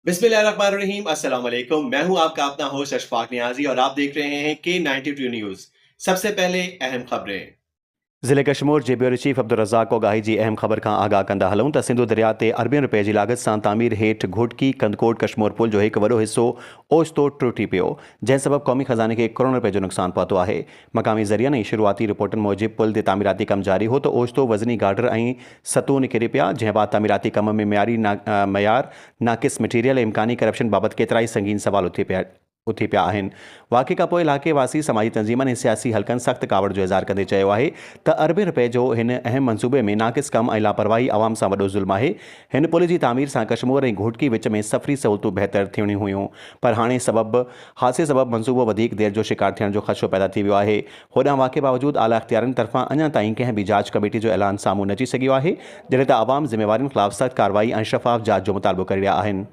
बिस्मिल्लाहिर्रहमानिर्रहीम अस्सलाम वालेकुम। मैं हूं आपका अपना होस्ट अशफाक नियाजी और आप देख रहे हैं K92 न्यूज़। सबसे पहले अहम खबरें। ज़िले कश्मीर जे ब्यूरो चीफ अब्दुल रज़ाक कोगाही जी अहम ख़बर का आगाह कंदा हलूं त सिंधु दरिया ते अरबियन रुपए जी लागत सां तामीर हेठि घुटकी कंदकोट कश्मीर पुल जो हिकु वॾो हिसो ओचितो टुटी पियो, जंहिं सबबि क़ौमी ख़ज़ाने खे करोड़ रुपए जो नुक़सानु पहुतो आहे। मक़ामी ज़रियनि ऐं शुरूआती रिपोर्टनि मूजिबि पुल ते तामीराती कमु जारी हो त ओचितो वज़नी गार्डर ऐं सतून किरी पिया, जंहिं बाद तामीराती कम में मयार नाक़िस मटीरियल ऐं इम्कानी करप्शन बाबति केतिरा ई संगीन सवाल उथी पिया आहिनि। वाक़े खां पोइ इलाइक़े वासी समाजी तंज़ीमनि ऐं सियासी हल्कनि सख़्तु कावड़ जो इज़हार कंदे चयो आहे त अरबे रुपए जो हिन अहम मंसूबे में नाक़िस कमु ऐं लापरवाही आवाम सां वॾो ज़ुल्म आहे। हिन पुल जी तामीर सां कश्मीर ऐं घोटकी विच में सफ़री सहूलतूं बहितर थियणियूं हुयूं, पर हाणे हादसे सबबि मंसूबो वधीक देरि जो शिकार थियण जो ख़दशो पैदा थी वियो आहे। होॾां वाक़े बावजूदि आला इख़्तियारनि तरफ़ां अञा ताईं कंहिं बि जांच कमेटी जो ऐलान साम्हूं न अची सघियो आहे, जॾहिं त आवाम ज़िम्मेवारियुनि ख़िलाफ़ सख़्तु कार्रवाई ऐं शफ़ाफ़ जांच जो मुतालबो करे रहिया आहिनि।